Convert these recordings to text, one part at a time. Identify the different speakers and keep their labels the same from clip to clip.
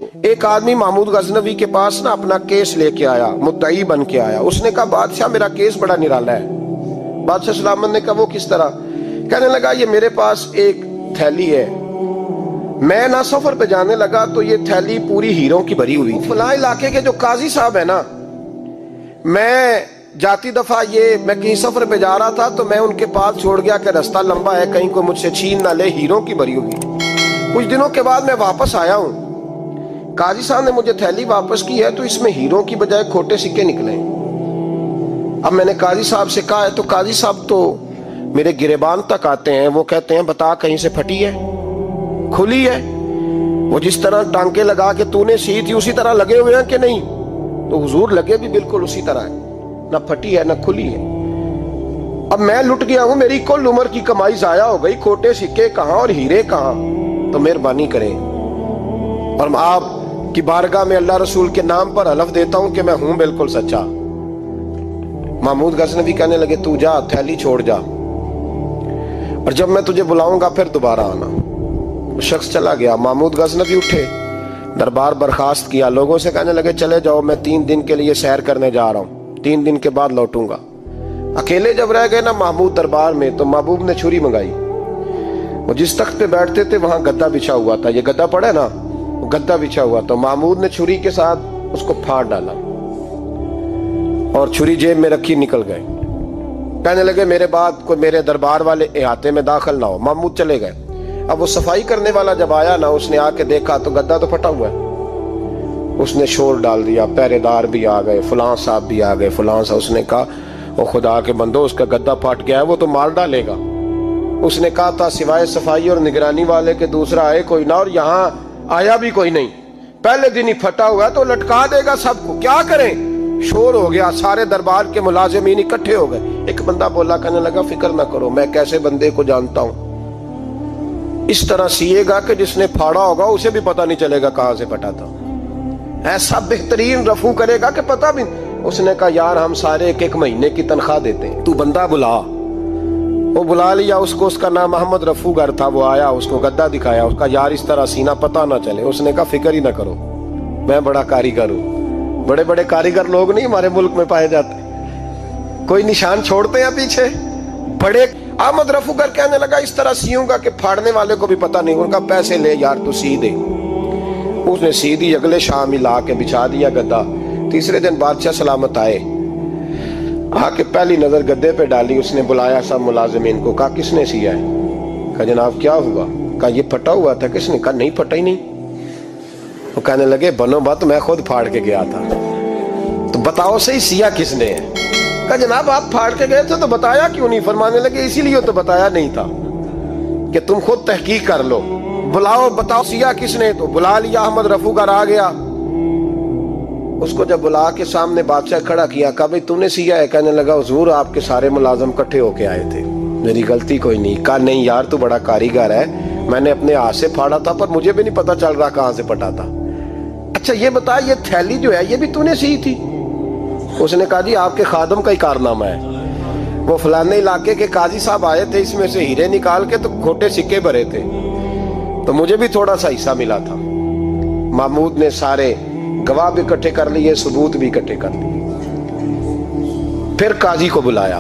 Speaker 1: ایک آدمی محمود غزنوی کے پاس نا اپنا کیس لے کے آیا، مدعی بن کے آیا۔ اس نے کہا بادشاہ میرا کیس بڑا نرالا ہے۔ بادشاہ سلامت نے کہا وہ کس طرح؟ کہنے لگا یہ میرے پاس ایک تھیلی ہے، میں نہ سفر پہ جانے لگا تو یہ تھیلی پوری ہیروں کی بھری ہوئی تھی۔ فلاں علاقے کے جو قاضی صاحب ہے نا، میں جاتی دفعہ میں کہیں سفر پہ جا رہا تھا تو میں ان کے پاس چھوڑ گیا کہ رستہ لمبا ہے، کہیں کوئی مجھ سے چھین نہ لے، ہیروں کی بھری ہوئی۔ کچھ دنوں کے بعد میں واپس آیا ہوں، قاضی صاحب نے مجھے تھیلی واپس کی ہے تو اس میں ہیروں کی بجائے کھوٹے سکے نکلے۔ اب میں نے قاضی صاحب سے کہا ہے تو قاضی صاحب تو میرے گریبان تک آتے ہیں، وہ کہتے ہیں بتا کہیں سے پھٹی ہے، کھلی ہے؟ وہ جس طرح ٹانکے لگا کے تو نے سی تھی اسی طرح لگے ہوئے ہیں کہ نہیں؟ تو حضور لگے بھی بالکل اسی طرح ہے، نہ پھٹی ہے نہ کھلی ہے۔ اب میں لٹ گیا ہوں، میری کل عمر کی کمائی ضائع ہو گئی، کھوٹے سکے کہاں اور ہیرے کہاں؟ تو مہربانی کریں اور آپ کی بارگاہ میں اللہ رسول کے نام پر حلف دیتا ہوں کہ میں ہوں بالکل سچا۔ محمود غزنوی کہنے لگے تو جا، تھیلی چھوڑ جا، اور جب میں تجھے بلاؤں گا پھر دوبارہ آنا۔ وہ شخص چلا گیا۔ محمود غزنوی اٹھے، دربار برخاست کیا، لوگوں سے کہنے لگے چلے جاؤ، میں 3 دن کے لیے سیر کرنے جا رہا ہوں، 3 دن کے بعد لوٹوں گا۔ اکیلے جب رہ گئے نا محمود دربار میں تو محبوب نے چھری منگائی۔ وہ جس تخت پہ بیٹھتے تھے وہاں گدا بچھا ہوا تھا، یہ گدا پڑا ہے نا، وہ گدا بچھا ہوا تھا۔ محمود نے چھری کے ساتھ اس کو پھاڑ ڈالا اور چھری جیب میں رکھی نکل گئے۔ کہنے لگے میرے بعد کوئی میرے دربار والے احاطے میں داخل نہ ہو۔ محمود چلے گئے۔ اب وہ صفائی کرنے والا جب آیا نا، اس نے آ کے دیکھا تو گدا تو پھٹا ہوا ہے۔ اس نے شور ڈال دیا، پہرے دار بھی آ گئے، فلاں صاحب بھی آ گئے، فلاں صاحب۔ اس نے کہا وہ خدا کے بندو، اس کا گدا پھٹ گیا ہے، وہ تو مار ڈالے گا۔ اس نے کہا تھا سوائے صفائی اور نگرانی والے کے دوسرا آئے کوئی نہ، اور یہاں آیا بھی کوئی نہیں، پہلے دن ہی پھٹا ہوا ہے تو لٹکا دے گا سب کو، کیا کریں؟ شور ہو گیا، سارے دربار کے ملازمین اکٹھے ہو گئے۔ ایک بندہ بولا، کہنے لگا فکر نہ کرو، میں کیسے بندے کو جانتا ہوں، اس طرح سیے گا کہ جس نے پھاڑا ہوگا اسے بھی پتہ نہیں چلے گا کہاں سے پھٹا تھا، ایسا بہترین رفو کرے گا کہ پتہ بھی۔ اس نے کہا یار ہم سارے 1 مہینے کی تنخواہ دیتے ہیں، تو بندہ بلا۔ وہ بلا لیا اس کو، اس کا نام محمد رفو گر تھا۔ وہ آیا، اس کو گدا دکھایا، اس کا یار اس طرح سینہ پتہ نہ چلے۔ اس نے کہا فکر ہی نہ کرو، میں بڑا کاریگر ہوں۔ بڑے بڑے کاریگر لوگ نہیں ہمارے ملک میں پائے جاتے، کوئی نشان چھوڑتے ہیں پیچھے بڑے۔ احمد رفو گر کہنے لگا اس طرح سیوں گا کہ پھاڑنے والے کو بھی پتہ نہیں۔ ان کا پیسے لے یار تو سی دے۔ اس نے سی دی، اگلے شام ہی لا کے بچھا دیا گدا۔ تیسرے دن بادشاہ سلامت آئے، آ کے پہلی نظر گدے پہ ڈالی۔ اس نے بلایا سب ملازمین کو، کہا کس نے سیا ہے؟ کہا جناب کیا ہوا؟ کہا یہ پھٹا ہوا تھا۔ کس نے؟ کہا نہیں پھٹا ہی نہیں۔ وہ کہنے لگے بنو بات، میں خود پھاڑ کے گیا تھا، تو بتاؤ صحیح سیا کس نے ہے؟ کہا جناب آپ پھاڑ کے گئے تھے تو بتایا کیوں نہیں؟ فرمانے لگے اسی لیے تو بتایا نہیں تھا کہ تم خود تحقیق کر لو، بلاؤ بتاؤ سیا کس نے۔ تو بلا لیا، احمد رفو گر آ گیا۔ اس کو جب بلا کے سامنے بادشاہ کھڑا کیا، کہا بھئی تو نے سیا ہے؟ کہنے لگا حضور آپ کے سارے ملازم کٹھے ہو کے آئے تھے، میری غلطی کوئی نہیں۔ کہا نہیں یار تو بڑا کاریگر ہے، میں نے اپنے ہاتھ سے پھاڑا تھا پر مجھے بھی نہیں پتا چل رہا کہاں سے پھٹا تھا۔ اچھا یہ بتا یہ تھیلی جو ہے یہ بھی تو نے سی تھی؟ اس نے کہا جی آپ کے خادم کا ہی کارنامہ ہے، وہ فلانے علاقے کے قاضی صاحب آئے تھے، اس میں سے ہیرے نکال کے تو کھوٹے سکے بھرے تھے، تو مجھے بھی تھوڑا سا حصہ ملا تھا۔ محمود نے سارے گواہ بھی اکٹھے کر لیے، ثبوت بھی اکٹھے کر لیے۔ پھر قاضی کو بلایا،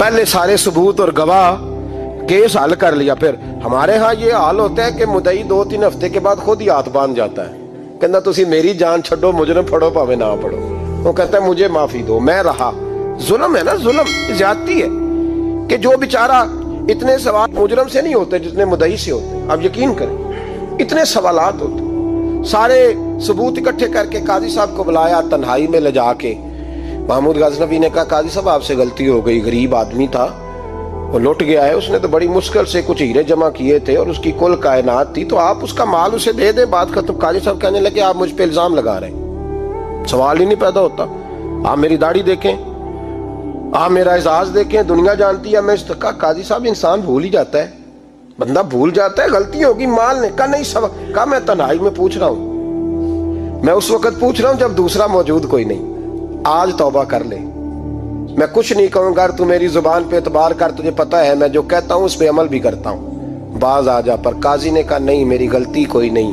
Speaker 1: پہلے سارے ثبوت اور گواہ کیس حل کر لیا۔ پھر ہمارے ہاں یہ حال ہوتا ہے کہ مدعی 2-3 ہفتے کے بعد خود ہی ہاتھ باندھ جاتا ہے، کہنا تسی میری جان چھڈو، مجرم پھڑو پاوے نہ پڑھو۔ وہ کہتا ہے مجھے معافی دو، میں رہا۔ ظلم ہے نا، ظلم زیادتی ہے کہ جو بیچارہ اتنے سوال مجرم سے نہیں ہوتے جتنے مدعی سے ہوتے۔ اب یقین کریں اتنے سوالات ہوتے۔ سارے ثبوت اکٹھے کر کے قاضی صاحب کو بلایا، تنہائی میں لے جا کے محمود غزنوی نے کہا قاضی صاحب آپ سے غلطی ہو گئی، غریب آدمی تھا، وہ لوٹ گیا ہے، اس نے تو بڑی مشکل سے کچھ ہیرے جمع کیے تھے اور اس کی کل کائنات تھی، تو آپ اس کا مال اسے دے دیں، بات ختم۔ قاضی صاحب کہنے لگے آپ مجھ پہ الزام لگا رہے ہیں، سوال ہی نہیں پیدا ہوتا، آپ میری داڑھی دیکھیں، آپ میرا اعزاز دیکھیں، دنیا جانتی ہے میں اس کا۔ قاضی صاحب انسان بھول ہی جاتا ہے، بندہ بھول جاتا ہے، غلطی ہوگی، مال نے کہا نہیں سب۔ کہا میں تنہائی میں پوچھ رہا ہوں، میں اس وقت پوچھ رہا ہوں جب دوسرا موجود کوئی نہیں، آج توبہ کر لے، میں کچھ نہیں کہوں گا، تو میری زبان پہ اعتبار کر، تجھے پتہ ہے میں جو کہتا ہوں اس پہ عمل بھی کرتا ہوں، باز آ جا۔ پر قاضی نے کہا نہیں میری غلطی کوئی نہیں،